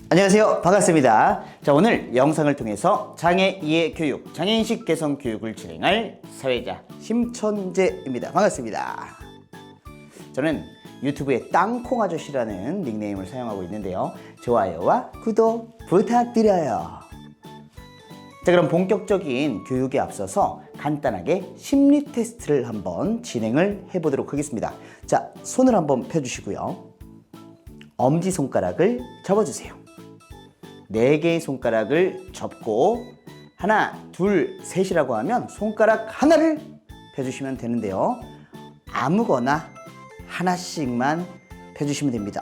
안녕하세요. 반갑습니다. 자, 오늘 영상을 통해서 장애 이해 교육, 장애인식 개선 교육을 진행할 사회자 심천재입니다. 반갑습니다. 저는 유튜브에 땅콩 아저씨라는 닉네임을 사용하고 있는데요. 좋아요와 구독 부탁드려요. 자, 그럼 본격적인 교육에 앞서서 간단하게 심리 테스트를 한번 진행을 해보도록 하겠습니다. 자, 손을 한번 펴주시고요. 엄지손가락을 접어주세요. 4개의 손가락을 접고 하나, 둘, 셋이라고 하면 손가락 하나를 펴주시면 되는데요. 아무거나 하나씩만 펴주시면 됩니다.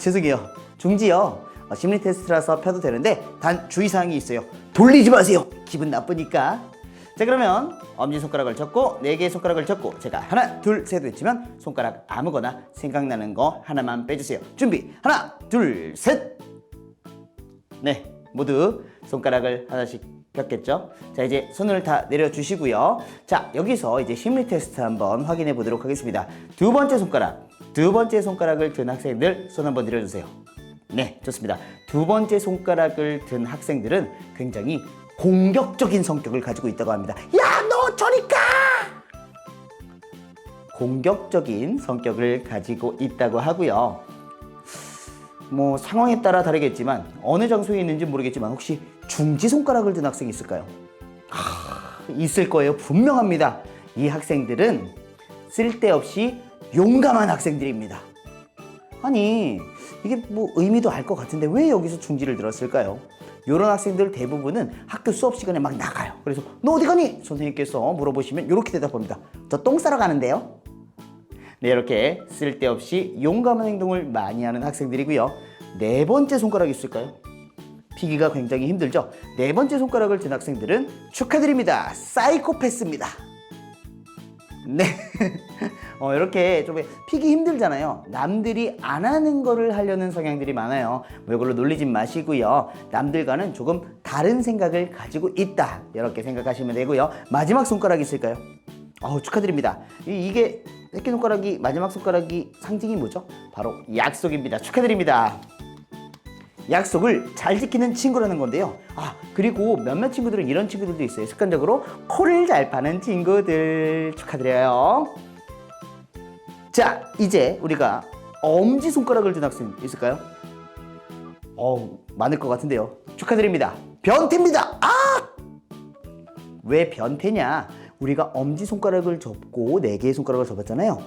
죄송해요. 중지요. 심리 테스트라서 펴도 되는데 단 주의사항이 있어요. 돌리지 마세요. 기분 나쁘니까. 자, 그러면 엄지손가락을 접고 4개의 손가락을 접고 제가 하나, 둘, 셋 외치면 손가락 아무거나 생각나는 거 하나만 빼주세요. 준비. 하나, 둘, 셋. 네, 모두 손가락을 하나씩 폈겠죠? 자, 이제 손을 다 내려주시고요. 자, 여기서 이제 심리 테스트 한번 확인해 보도록 하겠습니다. 두 번째 손가락을 든 학생들 손 한번 내려주세요. 네, 좋습니다. 두 번째 손가락을 든 학생들은 굉장히 공격적인 성격을 가지고 있다고 합니다. 야, 너 저리 가! 공격적인 성격을 가지고 있다고 하고요. 뭐 상황에 따라 다르겠지만 어느 장소에 있는지 모르겠지만 혹시 중지 손가락을 든 학생이 있을까요? 있을 거예요. 분명합니다. 이 학생들은 쓸데없이 용감한 학생들입니다. 아니, 이게 뭐 의미도 알 것 같은데 왜 여기서 중지를 들었을까요? 이런 학생들 대부분은 학교 수업 시간에 막 나가요. 그래서 너 어디 가니? 선생님께서 물어보시면 이렇게 대답합니다. 저 똥 싸러 가는데요. 네, 이렇게 쓸데없이 용감한 행동을 많이 하는 학생들이고요. 4번째 손가락이 있을까요? 피기가 굉장히 힘들죠. 4번째 손가락을 든 학생들은 축하드립니다. 사이코패스입니다. 네. 이렇게 좀 피기 힘들잖아요. 남들이 안 하는 거를 하려는 성향들이 많아요. 뭐 이걸로 놀리지 마시고요. 남들과는 조금 다른 생각을 가지고 있다. 이렇게 생각하시면 되고요. 마지막 손가락이 있을까요? 축하드립니다. 이게 새끼손가락이 마지막 손가락이 상징이 뭐죠? 바로 약속입니다. 축하드립니다. 약속을 잘 지키는 친구라는 건데요. 그리고 몇몇 친구들은 이런 친구들도 있어요. 습관적으로 코를 잘 파는 친구들 축하드려요. 자, 이제 우리가 엄지손가락을 든 학생 있을까요? 많을 것 같은데요. 축하드립니다. 변태입니다. 왜 변태냐? 우리가 엄지손가락을 접고 4개의 손가락을 접었잖아요.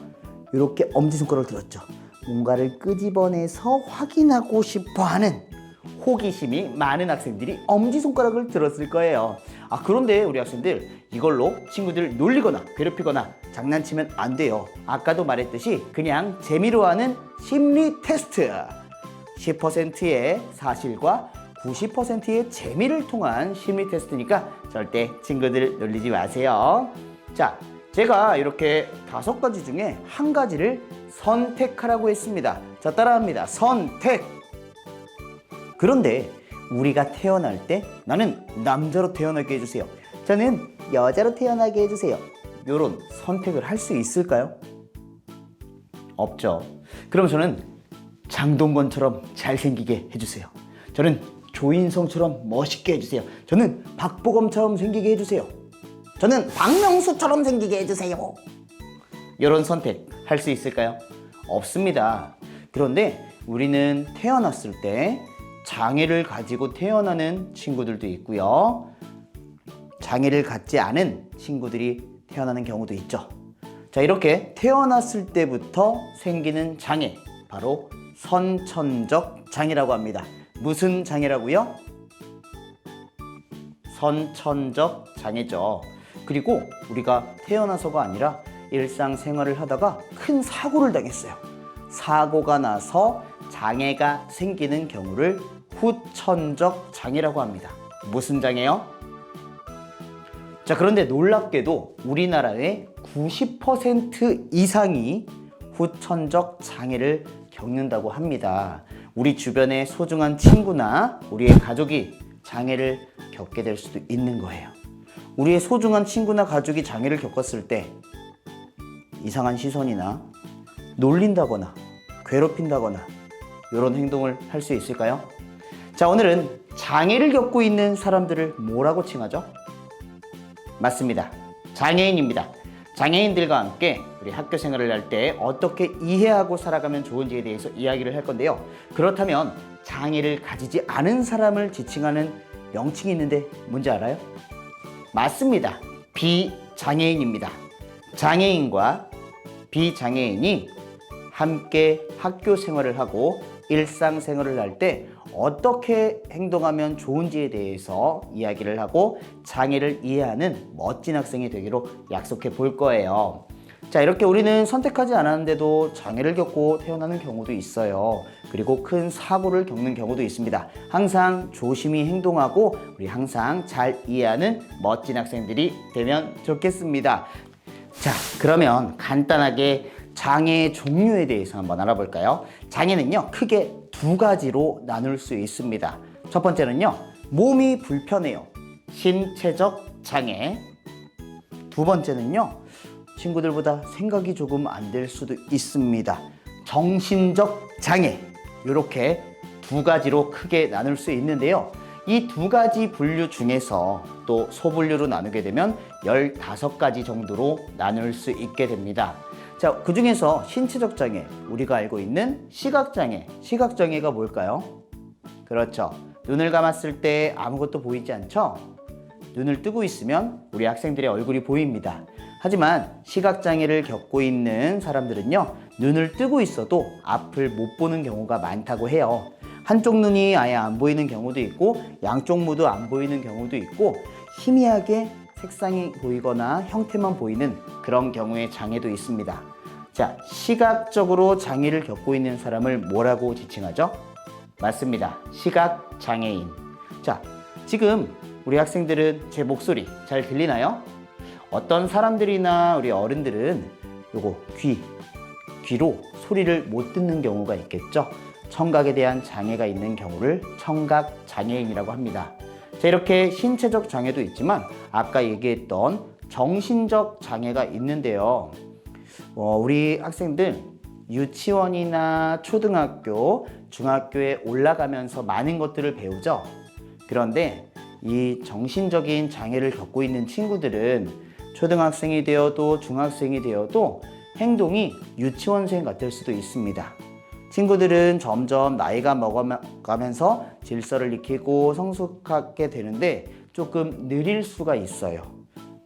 이렇게 엄지손가락을 들었죠. 뭔가를 끄집어내서 확인하고 싶어하는 호기심이 많은 학생들이 엄지손가락을 들었을 거예요. 그런데 우리 학생들 이걸로 친구들 놀리거나 괴롭히거나 장난치면 안 돼요. 아까도 말했듯이 그냥 재미로 하는 심리 테스트. 10%의 사실과 90%의 재미를 통한 심리 테스트니까 절대 친구들 놀리지 마세요. 자, 제가 이렇게 5가지 중에 한 가지를 선택하라고 했습니다. 자, 따라합니다. 선택. 그런데 우리가 태어날 때 나는 남자로 태어나게 해주세요. 저는 여자로 태어나게 해주세요. 이런 선택을 할 수 있을까요? 없죠. 그럼 저는 장동건처럼 잘생기게 해주세요. 저는 조인성처럼 멋있게 해주세요. 저는 박보검처럼 생기게 해주세요. 저는 박명수처럼 생기게 해주세요. 이런 선택 할 수 있을까요? 없습니다. 그런데 우리는 태어났을 때 장애를 가지고 태어나는 친구들도 있고요. 장애를 갖지 않은 친구들이 태어나는 경우도 있죠. 자, 이렇게 태어났을 때부터 생기는 장애, 바로 선천적 장애라고 합니다. 무슨 장애라고요? 선천적 장애죠. 그리고 우리가 태어나서가 아니라 일상생활을 하다가 큰 사고를 당했어요. 사고가 나서 장애가 생기는 경우를 후천적 장애라고 합니다. 무슨 장애요? 자, 그런데 놀랍게도 우리나라의 90% 이상이 후천적 장애를 겪는다고 합니다. 우리 주변의 소중한 친구나 우리의 가족이 장애를 겪게 될 수도 있는 거예요. 우리의 소중한 친구나 가족이 장애를 겪었을 때 이상한 시선이나 놀린다거나 괴롭힌다거나 이런 행동을 할 수 있을까요? 자, 오늘은 장애를 겪고 있는 사람들을 뭐라고 칭하죠? 맞습니다. 장애인입니다. 장애인들과 함께 우리 학교 생활을 할 때 어떻게 이해하고 살아가면 좋은지에 대해서 이야기를 할 건데요. 그렇다면 장애를 가지지 않은 사람을 지칭하는 명칭이 있는데 뭔지 알아요? 맞습니다. 비장애인입니다. 장애인과 비장애인이 함께 학교 생활을 하고 일상생활을 할 때 어떻게 행동하면 좋은지에 대해서 이야기를 하고 장애를 이해하는 멋진 학생이 되기로 약속해 볼 거예요. 자, 이렇게 우리는 선택하지 않았는데도 장애를 겪고 태어나는 경우도 있어요. 그리고 큰 사고를 겪는 경우도 있습니다. 항상 조심히 행동하고 우리 항상 잘 이해하는 멋진 학생들이 되면 좋겠습니다. 자, 그러면 간단하게 장애의 종류에 대해서 한번 알아볼까요? 장애는요, 크게 두 가지로 나눌 수 있습니다. 첫 번째는요, 몸이 불편해요. 신체적 장애. 두 번째는요, 친구들보다 생각이 조금 안 될 수도 있습니다. 정신적 장애. 이렇게 두 가지로 크게 나눌 수 있는데요. 이 두 가지 분류 중에서 또 소분류로 나누게 되면 15가지 정도로 나눌 수 있게 됩니다. 자, 그 중에서 신체적 장애, 우리가 알고 있는 시각장애. 시각장애가 뭘까요? 그렇죠. 눈을 감았을 때 아무것도 보이지 않죠? 눈을 뜨고 있으면 우리 학생들의 얼굴이 보입니다. 하지만 시각장애를 겪고 있는 사람들은요, 눈을 뜨고 있어도 앞을 못 보는 경우가 많다고 해요. 한쪽 눈이 아예 안 보이는 경우도 있고, 양쪽 모두 안 보이는 경우도 있고, 희미하게 색상이 보이거나 형태만 보이는 그런 경우의 장애도 있습니다. 자, 시각적으로 장애를 겪고 있는 사람을 뭐라고 지칭하죠? 맞습니다. 시각장애인. 자, 지금 우리 학생들은 제 목소리 잘 들리나요? 어떤 사람들이나 우리 어른들은 요거 귀로 소리를 못 듣는 경우가 있겠죠? 청각에 대한 장애가 있는 경우를 청각장애인이라고 합니다. 자, 이렇게 신체적 장애도 있지만 아까 얘기했던 정신적 장애가 있는데요. 우리 학생들 유치원이나 초등학교, 중학교에 올라가면서 많은 것들을 배우죠. 그런데 이 정신적인 장애를 겪고 있는 친구들은 초등학생이 되어도 중학생이 되어도 행동이 유치원생 같을 수도 있습니다. 친구들은 점점 나이가 먹어가면서 질서를 익히고 성숙하게 되는데 조금 느릴 수가 있어요.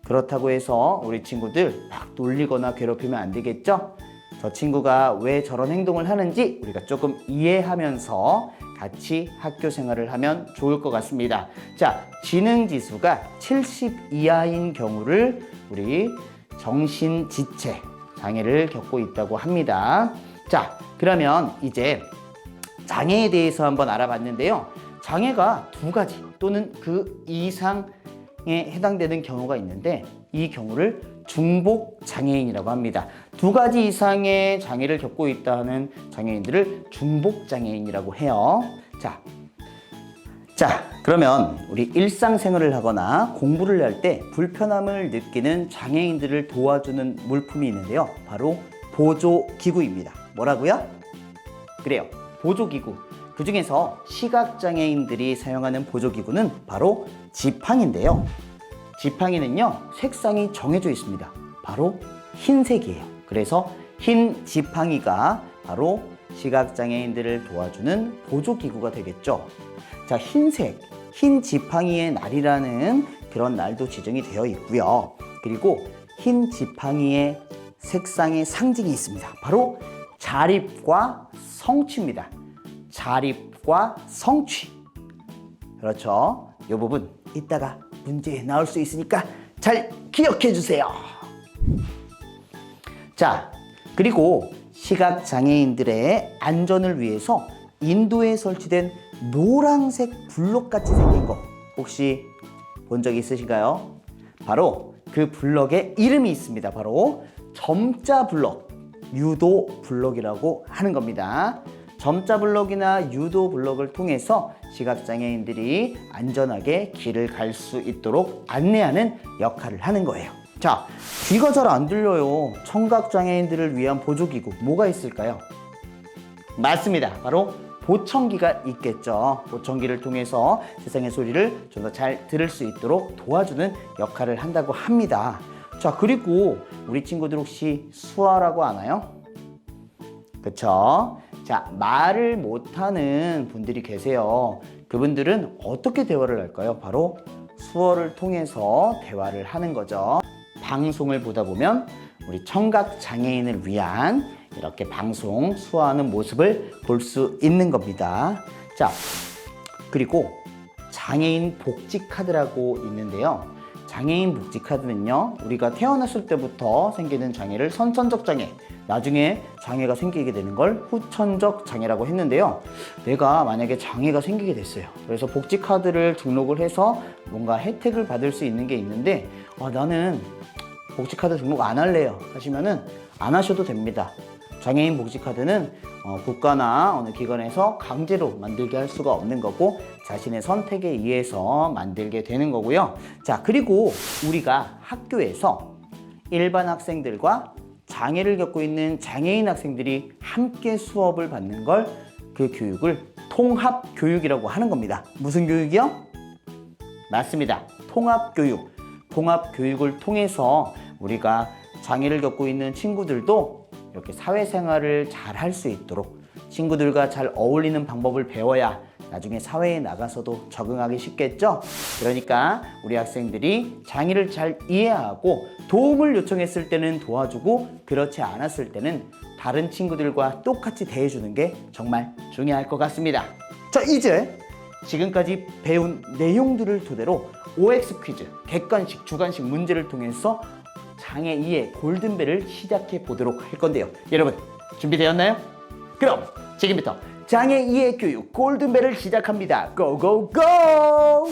그렇다고 해서 우리 친구들 막 놀리거나 괴롭히면 안 되겠죠? 저 친구가 왜 저런 행동을 하는지 우리가 조금 이해하면서 같이 학교 생활을 하면 좋을 것 같습니다. 자, 지능지수가 70 이하인 경우를 우리 정신지체 장애를 겪고 있다고 합니다. 자, 그러면 이제 장애에 대해서 한번 알아봤는데요. 장애가 두 가지 또는 그 이상에 해당되는 경우가 있는데 이 경우를 중복 장애인이라고 합니다. 두 가지 이상의 장애를 겪고 있다는 장애인들을 중복 장애인이라고 해요. 자, 그러면 우리 일상생활을 하거나 공부를 할 때 불편함을 느끼는 장애인들을 도와주는 물품이 있는데요. 바로 보조기구입니다. 뭐라고요? 그래요. 보조기구. 그 중에서 시각장애인들이 사용하는 보조기구는 바로 지팡이인데요. 지팡이는요, 색상이 정해져 있습니다. 바로 흰색이에요. 그래서 흰 지팡이가 바로 시각장애인들을 도와주는 보조기구가 되겠죠. 자, 흰색, 흰 지팡이의 날이라는 그런 날도 지정이 되어 있고요. 그리고 흰 지팡이의 색상의 상징이 있습니다. 바로 자립과 성취입니다. 자립과 성취. 그렇죠. 이 부분 이따가 문제에 나올 수 있으니까 잘 기억해 주세요. 자, 그리고 시각장애인들의 안전을 위해서 인도에 설치된 노란색 블럭같이 생긴 거 혹시 본 적 있으신가요? 바로 그 블럭에 이름이 있습니다. 바로 점자 블럭, 유도 블럭이라고 하는 겁니다. 점자 블럭이나 유도 블럭을 통해서 시각장애인들이 안전하게 길을 갈 수 있도록 안내하는 역할을 하는 거예요. 자, 귀가 잘 안 들려요. 청각장애인들을 위한 보조기구 뭐가 있을까요? 맞습니다. 바로 보청기가 있겠죠. 보청기를 통해서 세상의 소리를 좀 더 잘 들을 수 있도록 도와주는 역할을 한다고 합니다. 자, 그리고 우리 친구들 혹시 수화라고 아나요? 그쵸? 자, 말을 못하는 분들이 계세요. 그분들은 어떻게 대화를 할까요? 바로 수어를 통해서 대화를 하는 거죠. 방송을 보다 보면 우리 청각 장애인을 위한 이렇게 방송 수어하는 모습을 볼 수 있는 겁니다. 자, 그리고 장애인 복지 카드라고 있는데요. 장애인 복지 카드는요, 우리가 태어났을 때부터 생기는 장애를 선천적 장애, 나중에 장애가 생기게 되는 걸 후천적 장애라고 했는데요. 내가 만약에 장애가 생기게 됐어요. 그래서 복지 카드를 등록을 해서 뭔가 혜택을 받을 수 있는 게 있는데, 나는 복지 카드 등록 안 할래요 하시면은 안 하셔도 됩니다. 장애인 복지 카드는 국가나 어느 기관에서 강제로 만들게 할 수가 없는 거고, 자신의 선택에 의해서 만들게 되는 거고요. 자, 그리고 우리가 학교에서 일반 학생들과 장애를 겪고 있는 장애인 학생들이 함께 수업을 받는 걸, 그 교육을 통합교육이라고 하는 겁니다. 무슨 교육이요? 맞습니다. 통합교육. 통합교육을 통해서 우리가 장애를 겪고 있는 친구들도 이렇게 사회생활을 잘 할 수 있도록, 친구들과 잘 어울리는 방법을 배워야 나중에 사회에 나가서도 적응하기 쉽겠죠? 그러니까 우리 학생들이 장애를 잘 이해하고 도움을 요청했을 때는 도와주고, 그렇지 않았을 때는 다른 친구들과 똑같이 대해주는 게 정말 중요할 것 같습니다. 자, 이제 지금까지 배운 내용들을 토대로 OX 퀴즈, 객관식, 주관식 문제를 통해서 장애 이해 골든벨을 시작해 보도록 할 건데요. 여러분, 준비되었나요? 그럼 지금부터 장애 이해 교육 골든벨을 시작합니다. 고고고!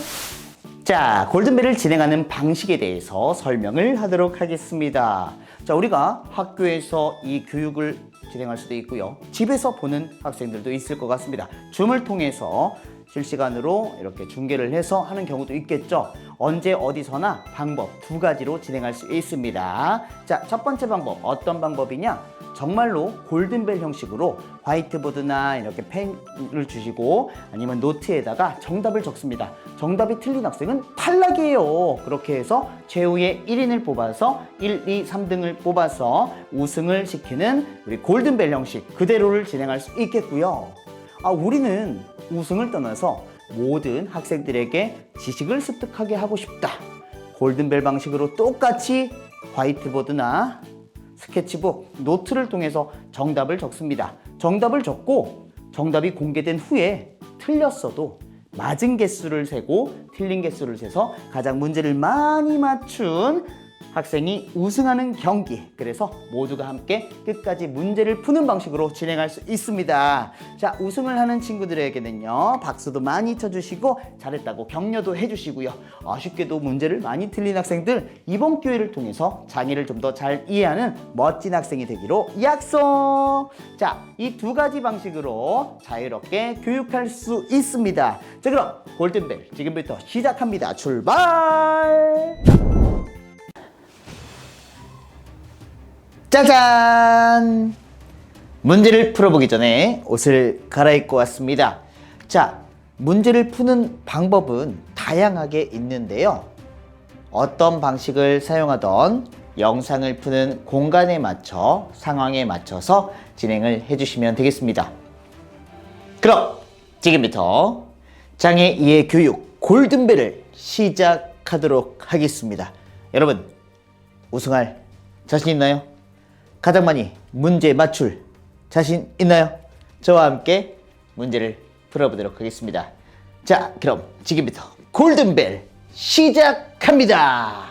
자, 골든벨을 진행하는 방식에 대해서 설명을 하도록 하겠습니다. 자, 우리가 학교에서 이 교육을 진행할 수도 있고요. 집에서 보는 학생들도 있을 것 같습니다. 줌을 통해서 실시간으로 이렇게 중계를 해서 하는 경우도 있겠죠. 언제 어디서나 방법 두 가지로 진행할 수 있습니다. 자, 첫 번째 방법, 어떤 방법이냐? 정말로 골든벨 형식으로 화이트보드나 이렇게 펜을 주시고 아니면 노트에다가 정답을 적습니다. 정답이 틀린 학생은 탈락이에요. 그렇게 해서 최후의 1인을 뽑아서 1, 2, 3등을 뽑아서 우승을 시키는 우리 골든벨 형식 그대로를 진행할 수 있겠고요. 우리는 우승을 떠나서 모든 학생들에게 지식을 습득하게 하고 싶다. 골든벨 방식으로 똑같이 화이트보드나 스케치북, 노트를 통해서 정답을 적습니다. 정답을 적고 정답이 공개된 후에 틀렸어도 맞은 개수를 세고 틀린 개수를 세서 가장 문제를 많이 맞춘 학생이 우승하는 경기. 그래서 모두가 함께 끝까지 문제를 푸는 방식으로 진행할 수 있습니다. 자, 우승을 하는 친구들에게는요, 박수도 많이 쳐주시고 잘했다고 격려도 해주시고요. 아쉽게도 문제를 많이 틀린 학생들, 이번 기회를 통해서 장애를 좀 더 잘 이해하는 멋진 학생이 되기로 약속! 자, 이 두 가지 방식으로 자유롭게 교육할 수 있습니다. 자, 그럼 골든벨 지금부터 시작합니다. 출발! 짜잔! 문제를 풀어보기 전에 옷을 갈아입고 왔습니다. 자, 문제를 푸는 방법은 다양하게 있는데요. 어떤 방식을 사용하던 영상을 푸는 공간에 맞춰, 상황에 맞춰서 진행을 해주시면 되겠습니다. 그럼 지금부터 장애 이해 교육 골든벨을 시작하도록 하겠습니다. 여러분, 우승할 자신 있나요? 가장 많이 문제 맞출 자신 있나요? 저와 함께 문제를 풀어보도록 하겠습니다. 자, 그럼 지금부터 골든벨 시작합니다.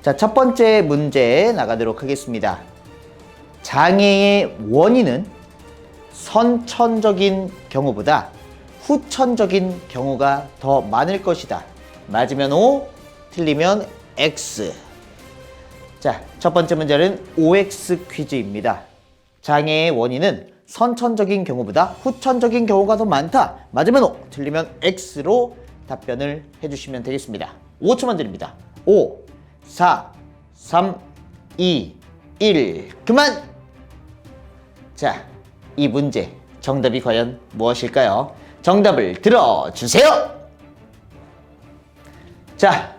자, 첫 번째 문제 나가도록 하겠습니다. 장애의 원인은 선천적인 경우보다 후천적인 경우가 더 많을 것이다. 맞으면 O, 틀리면 X. 자, 첫 번째 문제는 OX 퀴즈입니다. 장애의 원인은 선천적인 경우보다 후천적인 경우가 더 많다. 맞으면 O, 틀리면 X로 답변을 해주시면 되겠습니다. 5초만 드립니다. 5, 4, 3, 2, 1. 그만! 자, 이 문제 정답이 과연 무엇일까요? 정답을 들어주세요! 자,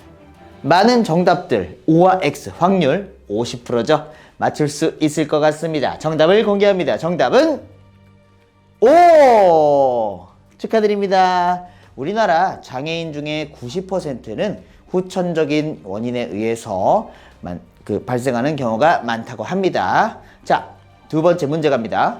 많은 정답들 O와 X 확률 50%죠? 맞출 수 있을 것 같습니다. 정답을 공개합니다. 정답은 O! 축하드립니다. 우리나라 장애인 중에 90%는 후천적인 원인에 의해서 발생하는 경우가 많다고 합니다. 자, 두 번째 문제 갑니다.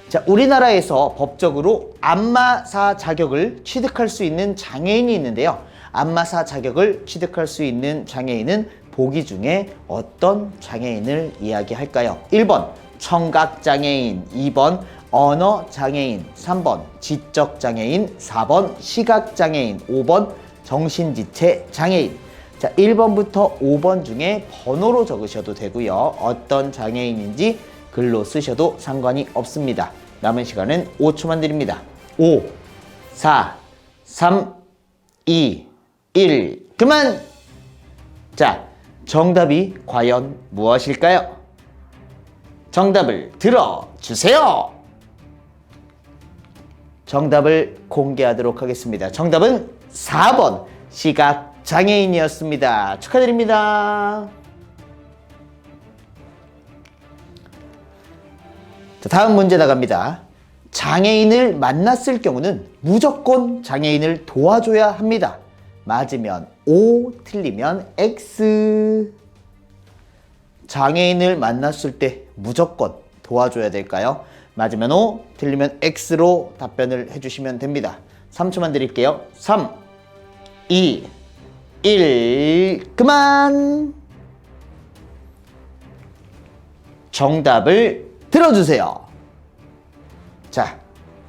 자, 우리나라에서 법적으로 안마사 자격을 취득할 수 있는 장애인이 있는데요. 안마사 자격을 취득할 수 있는 장애인은 보기 중에 어떤 장애인을 이야기할까요? 1번 청각장애인, 2번 언어장애인, 3번 지적장애인, 4번 시각장애인, 5번 정신지체장애인. 자, 1번부터 5번 중에 번호로 적으셔도 되고요. 어떤 장애인인지 글로 쓰셔도 상관이 없습니다. 남은 시간은 5초만 드립니다. 5, 4, 3, 2, 1. 그만! 자, 정답이 과연 무엇일까요? 정답을 들어주세요! 정답을 공개하도록 하겠습니다. 정답은 4번 시각장애인이었습니다. 축하드립니다. 자, 다음 문제 나갑니다. 장애인을 만났을 경우는 무조건 장애인을 도와줘야 합니다. 맞으면 O, 틀리면 X. 장애인을 만났을 때 무조건 도와줘야 될까요? 맞으면 O, 틀리면 X로 답변을 해주시면 됩니다. 3초만 드릴게요. 3, 2, 1. 그만! 정답을 들어주세요. 자,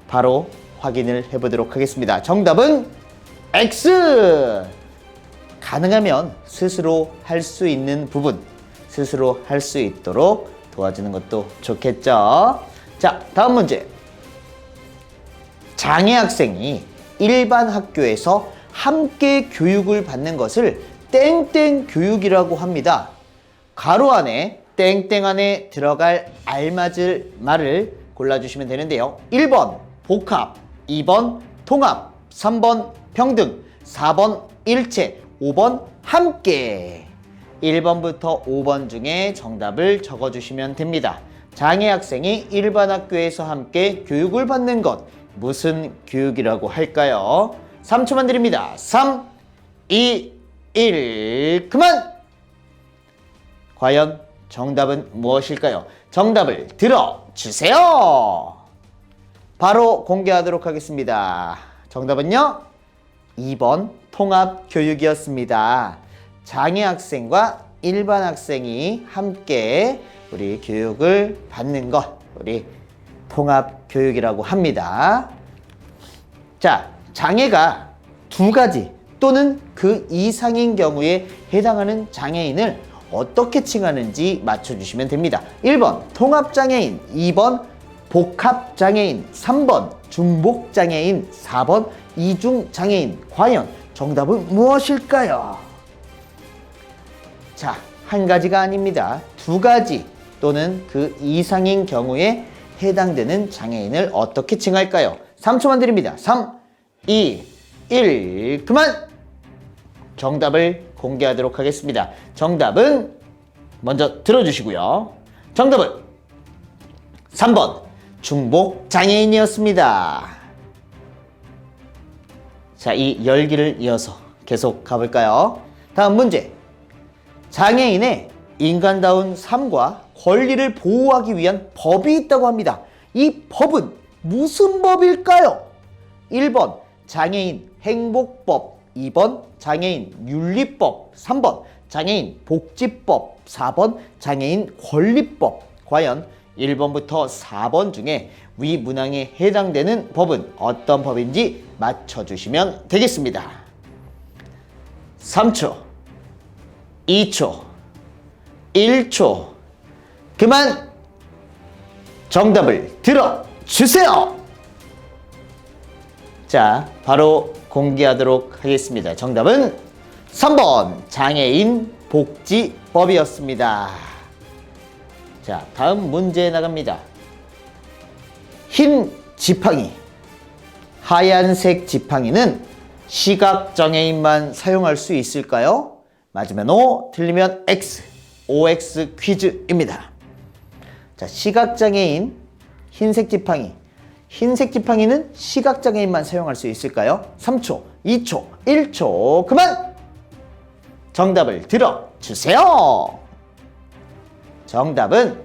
바로 확인을 해보도록 하겠습니다. 정답은 X! 가능하면 스스로 할 수 있는 부분, 스스로 할 수 있도록 도와주는 것도 좋겠죠. 자, 다음 문제. 장애 학생이 일반 학교에서 함께 교육을 받는 것을 땡땡 교육이라고 합니다. 가로 안에 땡땡 안에 들어갈 알맞을 말을 골라주시면 되는데요. 1번 복합, 2번 통합, 3번 평등, 4번 일체, 5번 함께. 1번부터 5번 중에 정답을 적어주시면 됩니다. 장애 학생이 일반 학교에서 함께 교육을 받는 것, 무슨 교육이라고 할까요? 3초만 드립니다. 3, 2, 1. 그만! 과연 정답은 무엇일까요? 정답을 들어주세요. 바로 공개하도록 하겠습니다. 정답은요, 2번 통합교육이었습니다. 장애 학생과 일반 학생이 함께 우리 교육을 받는 것, 우리 통합교육이라고 합니다. 자, 장애가 2가지 또는 그 이상인 경우에 해당하는 장애인을 어떻게 칭하는지 맞춰주시면 됩니다. 1번 통합장애인, 2번 복합장애인, 3번 중복장애인, 4번 이중장애인. 과연 정답은 무엇일까요? 자, 한 가지가 아닙니다. 2가지 또는 그 이상인 경우에 해당되는 장애인을 어떻게 칭할까요? 3초만 드립니다. 3, 2, 1. 그만! 정답을 공개하도록 하겠습니다. 정답은 먼저 들어주시고요. 정답은 3번 중복장애인이었습니다. 자, 이 열기를 이어서 계속 가볼까요? 다음 문제. 장애인의 인간다운 삶과 권리를 보호하기 위한 법이 있다고 합니다. 이 법은 무슨 법일까요? 1번 장애인 행복법, 2번 장애인 윤리법, 3번 장애인 복지법, 4번 장애인 권리법. 과연 1번부터 4번 중에 위 문항에 해당되는 법은 어떤 법인지 맞춰주시면 되겠습니다. 3초, 2초, 1초. 그만! 정답을 주세요. 자, 바로 공개하도록 하겠습니다. 정답은 3번 장애인 복지법이었습니다. 자, 다음 문제 나갑니다. 흰 지팡이, 하얀색 지팡이는 시각장애인만 사용할 수 있을까요? 맞으면 O, 틀리면 X, OX 퀴즈입니다. 자, 시각장애인, 흰색 지팡이. 흰색 지팡이는 시각장애인만 사용할 수 있을까요? 3초, 2초, 1초, 그만! 정답을 들어주세요. 정답은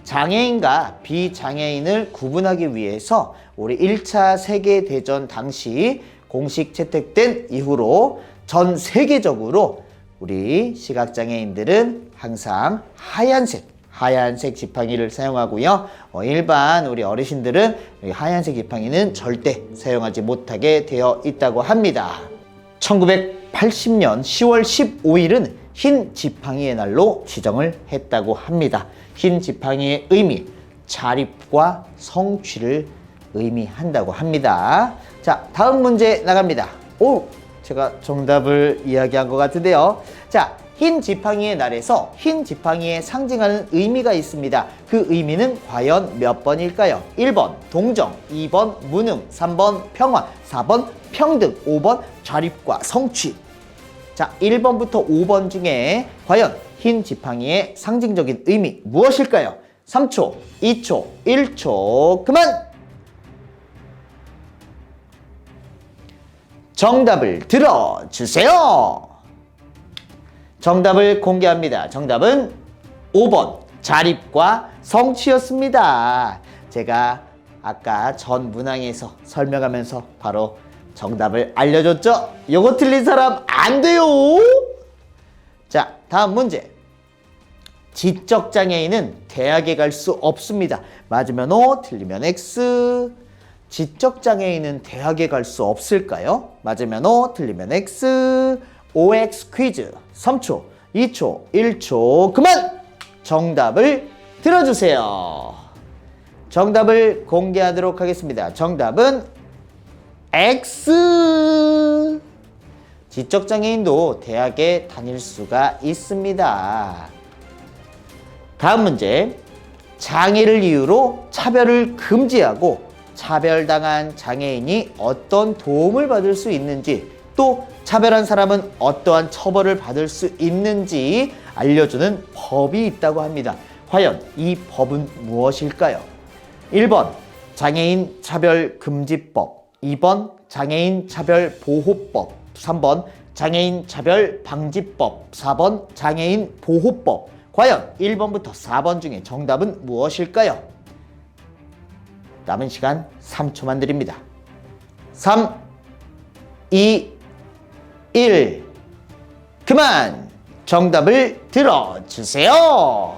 장애인과 비장애인을 구분하기 위해서 우리 1차 세계대전 당시 공식 채택된 이후로 전 세계적으로 우리 시각장애인들은 항상 하얀색 지팡이를 사용하고요. 일반 우리 어르신들은 하얀색 지팡이는 절대 사용하지 못하게 되어 있다고 합니다. 1980년 10월 15일은 흰 지팡이의 날로 지정을 했다고 합니다. 흰 지팡이의 의미, 자립과 성취를 의미한다고 합니다. 자, 다음 문제 나갑니다. 제가 정답을 이야기한 것 같은데요. 자, 흰 지팡이의 날에서 흰 지팡이에 상징하는 의미가 있습니다. 그 의미는 과연 몇 번일까요? 1번 동정, 2번 무능, 3번 평화, 4번 평등, 5번 자립과 성취. 자, 1번부터 5번 중에 과연 흰 지팡이의 상징적인 의미 무엇일까요? 3초, 2초, 1초, 그만! 정답을 들어주세요. 정답을 공개합니다. 정답은 5번 자립과 성취였습니다. 제가 아까 전 문항에서 설명하면서 바로 정답을 알려줬죠? 요거 틀린 사람 안 돼요. 자, 다음 문제. 지적장애인은 대학에 갈 수 없습니다. 맞으면 O, 틀리면 X. 지적장애인은 대학에 갈 수 없을까요? 맞으면 O, 틀리면 X. OX 퀴즈. 3초, 2초, 1초, 그만! 정답을 들어주세요. 정답을 공개하도록 하겠습니다. 정답은 X. 지적장애인도 대학에 다닐 수가 있습니다. 다음 문제. 장애를 이유로 차별을 금지하고 차별당한 장애인이 어떤 도움을 받을 수 있는지, 또 차별한 사람은 어떠한 처벌을 받을 수 있는지 알려주는 법이 있다고 합니다. 과연 이 법은 무엇일까요? 1번 장애인 차별금지법, 2번 장애인 차별보호법, 3번 장애인 차별방지법, 4번 장애인 보호법. 과연 1번부터 4번 중에 정답은 무엇일까요? 남은 시간 3초만 드립니다. 3, 2, 1. 그만! 정답을 들어주세요.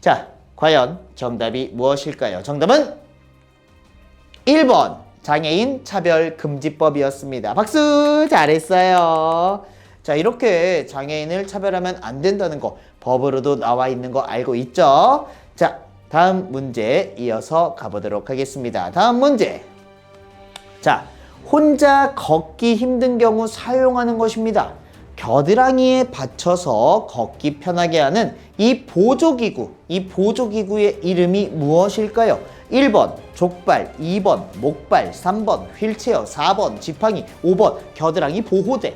자, 과연 정답이 무엇일까요? 정답은 1번 장애인 차별금지법이었습니다. 박수! 잘했어요. 자, 이렇게 장애인을 차별하면 안 된다는 거 법으로도 나와 있는 거 알고 있죠? 자, 다음 문제 이어서 가보도록 하겠습니다. 다음 문제. 자, 혼자 걷기 힘든 경우 사용하는 것입니다. 겨드랑이에 받쳐서 걷기 편하게 하는 이 보조기구의 이름이 무엇일까요? 1번 족발, 2번 목발, 3번 휠체어, 4번 지팡이, 5번 겨드랑이 보호대.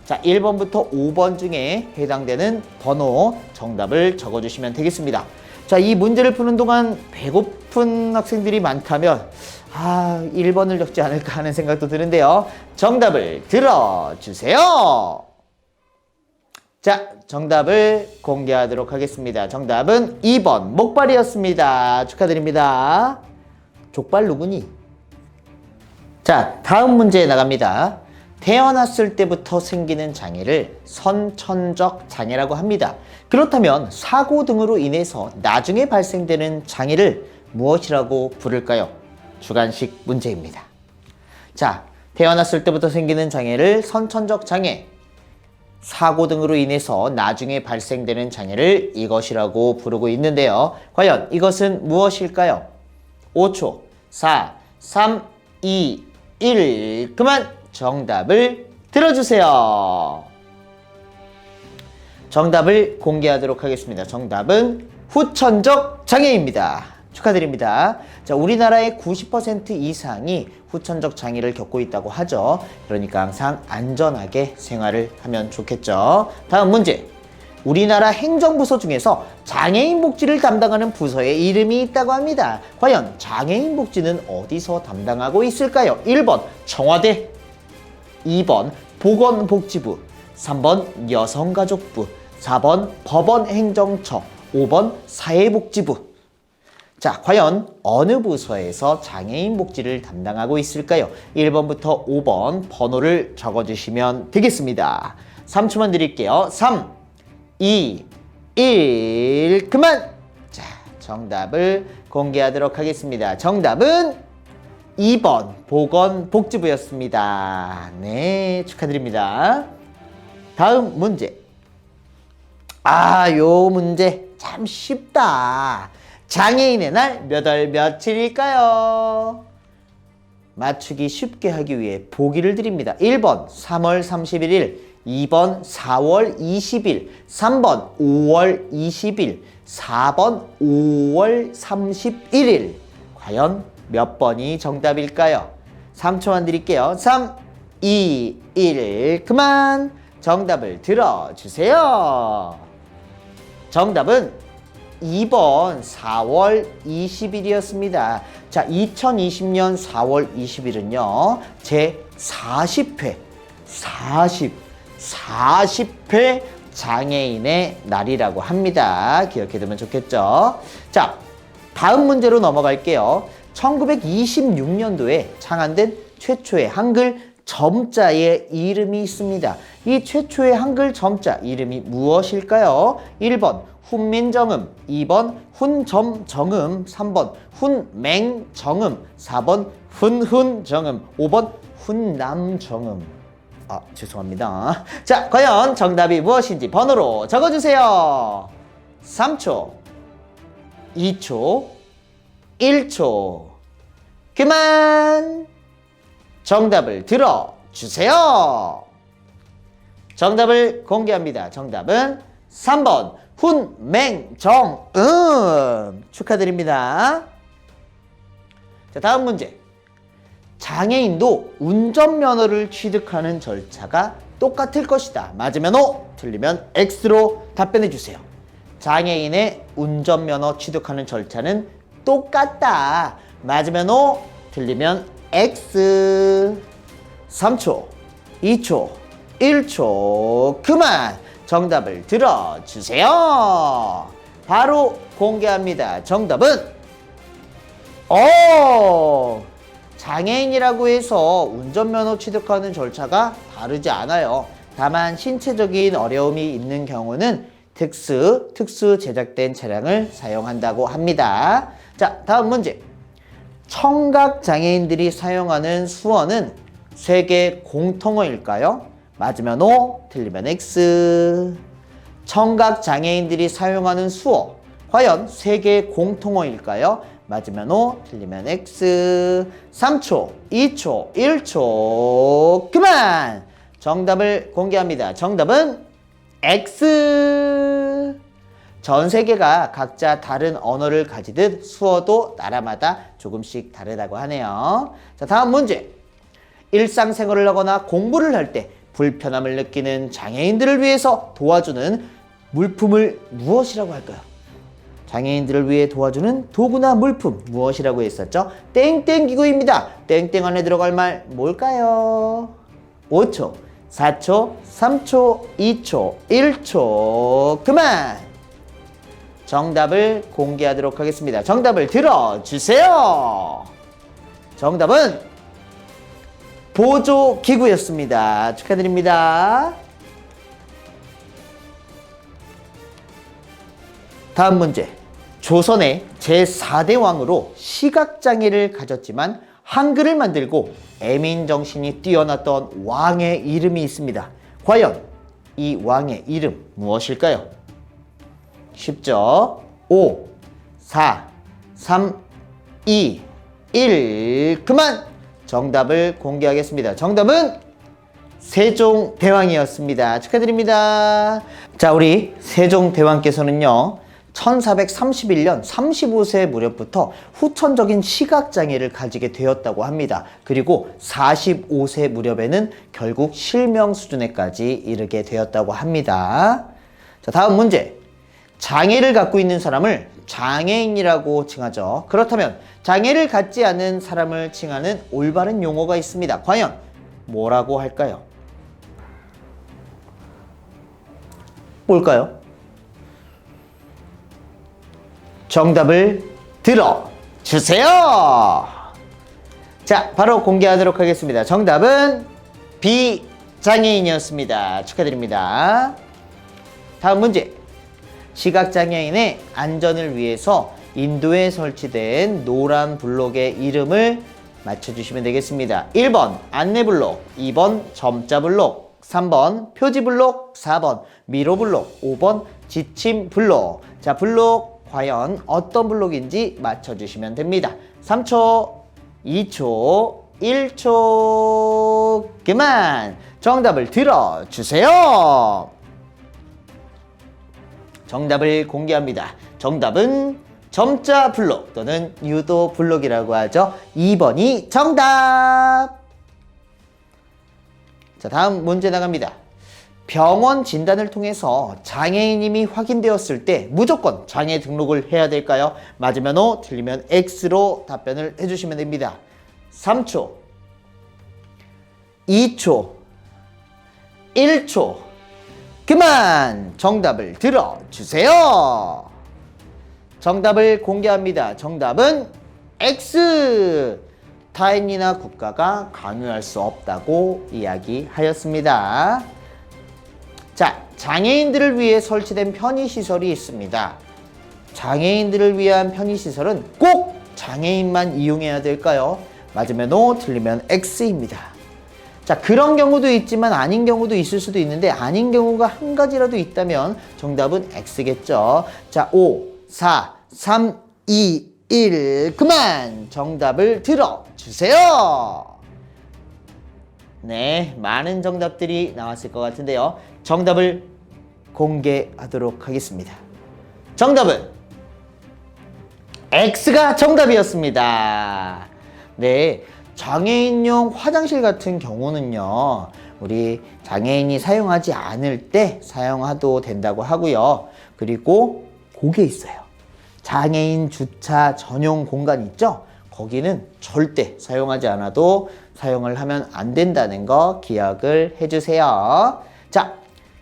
자, 1번부터 5번 중에 해당되는 번호 정답을 적어주시면 되겠습니다. 자, 이 문제를 푸는 동안 배고픈 학생들이 많다면 1번을 적지 않을까 하는 생각도 드는데요. 정답을 들어주세요. 자, 정답을 공개하도록 하겠습니다. 정답은 2번 목발이었습니다. 축하드립니다. 족발 누구니? 자, 다음 문제 나갑니다. 태어났을 때부터 생기는 장애를 선천적 장애라고 합니다. 그렇다면 사고 등으로 인해서 나중에 발생되는 장애를 무엇이라고 부를까요? 주관식 문제입니다. 자, 태어났을 때부터 생기는 장애를 선천적 장애. 사고 등으로 인해서 나중에 발생되는 장애를 이것이라고 부르고 있는데요. 과연 이것은 무엇일까요? 5초, 4, 3, 2, 1. 그만! 정답을 들어주세요. 정답을 공개하도록 하겠습니다. 정답은 후천적 장애입니다. 축하드립니다. 자, 우리나라의 90% 이상이 후천적 장애를 겪고 있다고 하죠. 그러니까 항상 안전하게 생활을 하면 좋겠죠. 다음 문제. 우리나라 행정부서 중에서 장애인 복지를 담당하는 부서의 이름이 있다고 합니다. 과연 장애인 복지는 어디서 담당하고 있을까요? 1번 청와대, 2번 보건복지부, 3번 여성가족부, 4번 법원행정처, 5번 사회복지부. 자, 과연 어느 부서에서 장애인 복지를 담당하고 있을까요? 1번부터 5번 번호를 적어주시면 되겠습니다. 3초만 드릴게요. 3, 2, 1, 그만! 자, 정답을 공개하도록 하겠습니다. 정답은 2번 보건복지부였습니다. 네, 축하드립니다. 다음 문제. 요 문제 참 쉽다. 장애인의 날 몇 월 며칠일까요? 맞추기 쉽게 하기 위해 보기를 드립니다. 1번 3월 31일, 2번 4월 20일, 3번 5월 20일, 4번 5월 31일. 과연 몇 번이 정답일까요? 3초만 드릴게요. 3, 2, 1, 그만! 정답을 들어주세요. 정답은 2번 4월 20일이었습니다. 자, 2020년 4월 20일은요, 제 40회 장애인의 날이라고 합니다. 기억해두면 좋겠죠? 자, 다음 문제로 넘어갈게요. 1926년도에 창안된 최초의 한글 점자의 이름이 있습니다. 이 최초의 한글 점자 이름이 무엇일까요? 1번 훈민정음, 2번 훈점정음, 3번 훈맹정음, 4번 훈훈정음, 5번 훈남정음. 죄송합니다. 자, 과연 정답이 무엇인지 번호로 적어주세요. 3초, 2초, 1초. 그만! 정답을 들어주세요. 정답을 공개합니다. 정답은 3번 훈맹정음. 축하드립니다. 자, 다음 문제. 장애인도 운전면허를 취득하는 절차가 똑같을 것이다. 맞으면 O, 틀리면 X로 답변해 주세요. 장애인의 운전면허 취득하는 절차는 똑같다. 맞으면 O, 틀리면 X. 3초, 2초, 1초. 그만! 정답을 들어주세요. 바로 공개합니다. 정답은 장애인이라고 해서 운전면허 취득하는 절차가 다르지 않아요. 다만 신체적인 어려움이 있는 경우는 특수 제작된 차량을 사용한다고 합니다. 자, 다음 문제. 청각 장애인들이 사용하는 수어는 세계 공통어일까요? 맞으면 O, 틀리면 X. 청각 장애인들이 사용하는 수어, 과연 세계 공통어일까요? 맞으면 O, 틀리면 X. 3초, 2초, 1초. 그만! 정답을 공개합니다. 정답은 X. 전 세계가 각자 다른 언어를 가지듯 수어도 나라마다 조금씩 다르다고 하네요. 자, 다음 문제. 일상생활을 하거나 공부를 할 때 불편함을 느끼는 장애인들을 위해서 도와주는 물품을 무엇이라고 할까요? 장애인들을 위해 도와주는 도구나 물품 무엇이라고 했었죠? 땡땡기구입니다. 땡땡 안에 들어갈 말 뭘까요? 5초, 4초, 3초, 2초, 1초. 그만! 정답을 공개하도록 하겠습니다. 정답을 들어주세요. 정답은 보조기구였습니다. 축하드립니다. 다음 문제. 조선의 제4대 왕으로 시각장애를 가졌지만 한글을 만들고 애민정신이 뛰어났던 왕의 이름이 있습니다. 과연 이 왕의 이름 무엇일까요? 쉽죠? 5, 4, 3, 2, 1 그만! 정답을 공개하겠습니다. 정답은 세종대왕이었습니다. 축하드립니다. 자, 우리 세종대왕께서는요 1431년 35세 무렵부터 후천적인 시각장애를 가지게 되었다고 합니다. 그리고 45세 무렵에는 결국 실명 수준에까지 이르게 되었다고 합니다. 자, 다음 문제. 장애를 갖고 있는 사람을 장애인이라고 칭하죠. 그렇다면 장애를 갖지 않은 사람을 칭하는 올바른 용어가 있습니다. 과연 뭐라고 할까요? 뭘까요? 정답을 들어주세요. 자, 바로 공개하도록 하겠습니다. 정답은 비장애인이었습니다. 축하드립니다. 다음 문제. 시각장애인의 안전을 위해서 인도에 설치된 노란 블록의 이름을 맞춰주시면 되겠습니다. 1번 안내블록, 2번 점자블록, 3번 표지블록, 4번 미로블록, 5번 지침블록. 자, 블록 과연 어떤 블록인지 맞춰주시면 됩니다. 3초, 2초, 1초 그만! 정답을 들어주세요. 정답을 공개합니다. 정답은 점자 블록 또는 유도 블록이라고 하죠. 2번이 정답! 자, 다음 문제 나갑니다. 병원 진단을 통해서 장애인임이 확인되었을 때 무조건 장애 등록을 해야 될까요? 맞으면 O, 틀리면 X로 답변을 해주시면 됩니다. 3초, 2초, 1초 그만! 정답을 들어주세요. 정답을 공개합니다. 정답은 X! 타인이나 국가가 강요할 수 없다고 이야기하였습니다. 자, 장애인들을 위해 설치된 편의시설이 있습니다. 장애인들을 위한 편의시설은 꼭 장애인만 이용해야 될까요? 맞으면 O, 틀리면 X입니다. 자, 그런 경우도 있지만 아닌 경우도 있을 수도 있는데 아닌 경우가 한 가지라도 있다면 정답은 X겠죠. 자, 5, 4, 3, 2, 1 그만! 정답을 들어주세요. 네, 많은 정답들이 나왔을 것 같은데요. 정답을 공개하도록 하겠습니다. 정답은 X가 정답이었습니다. 네, 장애인용 화장실 같은 경우는요, 우리 장애인이 사용하지 않을 때 사용해도 된다고 하고요. 그리고 그게 있어요. 장애인 주차 전용 공간 있죠? 거기는 절대 사용하지 않아도 사용을 하면 안 된다는 거 기억을 해주세요. 자,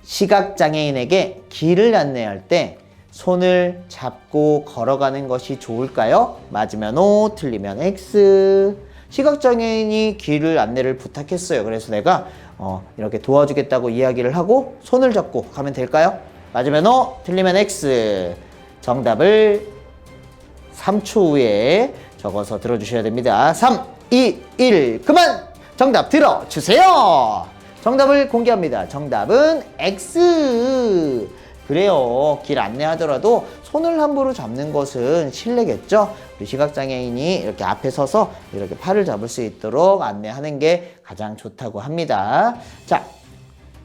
시각장애인에게 길을 안내할 때 손을 잡고 걸어가는 것이 좋을까요? 맞으면 O, 틀리면 X. 시각장애인이 길을 안내를 부탁했어요. 그래서 내가 이렇게 도와주겠다고 이야기를 하고 손을 잡고 가면 될까요? 맞으면 O, 틀리면 X. 정답을 3초 후에 적어서 들어주셔야 됩니다. 3, 2, 1 그만! 정답 들어주세요. 정답을 공개합니다. 정답은 X. 그래요. 길 안내하더라도 손을 함부로 잡는 것은 실례겠죠. 우리 시각장애인이 이렇게 앞에 서서 이렇게 팔을 잡을 수 있도록 안내하는 게 가장 좋다고 합니다. 자,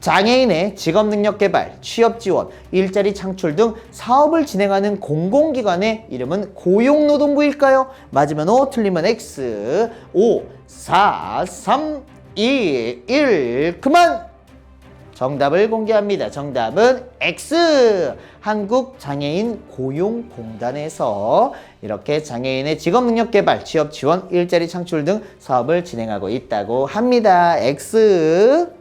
장애인의 직업능력 개발, 취업 지원, 일자리 창출 등 사업을 진행하는 공공기관의 이름은 고용노동부일까요? 맞으면 O, 틀리면 X. 5, 4, 3, 2, 1 그만! 정답을 공개합니다. 정답은 X! 한국장애인 고용공단에서 이렇게 장애인의 직업능력 개발, 취업 지원, 일자리 창출 등 사업을 진행하고 있다고 합니다. X!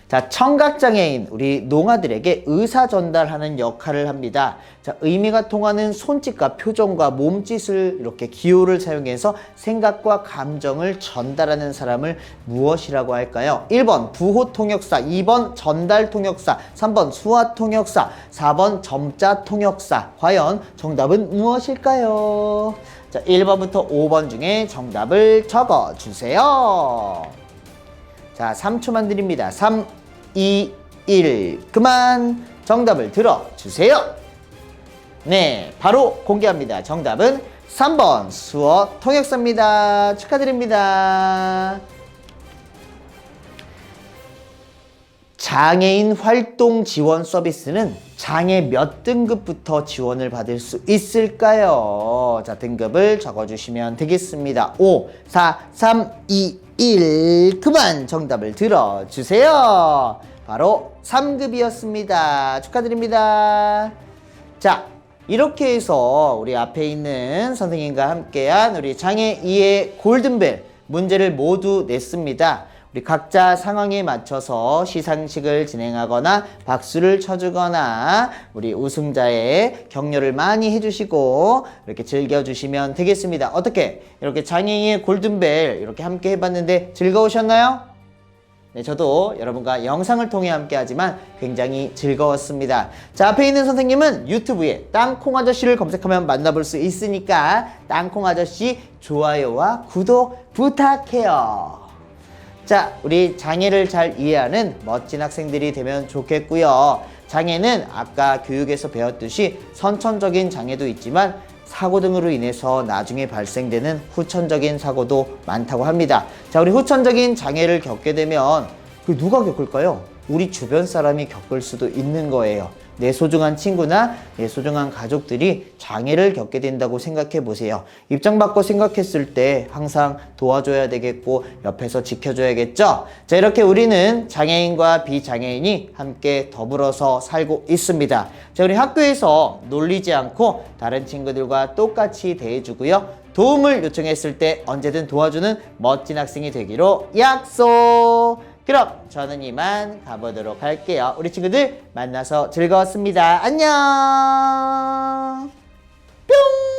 자, 청각장애인, 우리 농아들에게 의사 전달하는 역할을 합니다. 자, 의미가 통하는 손짓과 표정과 몸짓을 이렇게 기호를 사용해서 생각과 감정을 전달하는 사람을 무엇이라고 할까요? 1번 부호통역사, 2번 전달통역사, 3번 수화통역사, 4번 점자통역사. 과연 정답은 무엇일까요? 자, 1번부터 5번 중에 정답을 적어주세요. 자, 3초만 드립니다. 3, 2, 1. 그만. 정답을 들어주세요. 네, 바로 공개합니다. 정답은 3번 수어 통역사입니다. 축하드립니다. 장애인 활동 지원 서비스는 장애 몇 등급부터 지원을 받을 수 있을까요? 자, 등급을 적어주시면 되겠습니다. 5, 4, 3, 2, 1. 그만 정답을 들어주세요. 바로 3급이었습니다. 축하드립니다. 자, 이렇게 해서 우리 앞에 있는 선생님과 함께한 우리 장애 2의 골든벨 문제를 모두 냈습니다. 우리 각자 상황에 맞춰서 시상식을 진행하거나 박수를 쳐주거나 우리 우승자의 격려를 많이 해주시고 이렇게 즐겨주시면 되겠습니다. 어떻게? 이렇게 장애인의 골든벨 이렇게 함께 해봤는데 즐거우셨나요? 네, 저도 여러분과 영상을 통해 함께 하지만 굉장히 즐거웠습니다. 자, 앞에 있는 선생님은 유튜브에 땅콩 아저씨를 검색하면 만나볼 수 있으니까 땅콩 아저씨 좋아요와 구독 부탁해요. 자, 우리 장애를 잘 이해하는 멋진 학생들이 되면 좋겠고요. 장애는 아까 교육에서 배웠듯이 선천적인 장애도 있지만 사고 등으로 인해서 나중에 발생되는 후천적인 사고도 많다고 합니다. 자, 우리 후천적인 장애를 겪게 되면 그 누가 겪을까요? 우리 주변 사람이 겪을 수도 있는 거예요. 내 소중한 친구나 내 소중한 가족들이 장애를 겪게 된다고 생각해 보세요. 입장 바꿔 생각했을 때 항상 도와줘야 되겠고 옆에서 지켜줘야겠죠? 자, 이렇게 우리는 장애인과 비장애인이 함께 더불어서 살고 있습니다. 자, 우리 학교에서 놀리지 않고 다른 친구들과 똑같이 대해주고요. 도움을 요청했을 때 언제든 도와주는 멋진 학생이 되기로 약속! 그럼 저는 이만 가보도록 할게요. 우리 친구들 만나서 즐거웠습니다. 안녕! 뿅!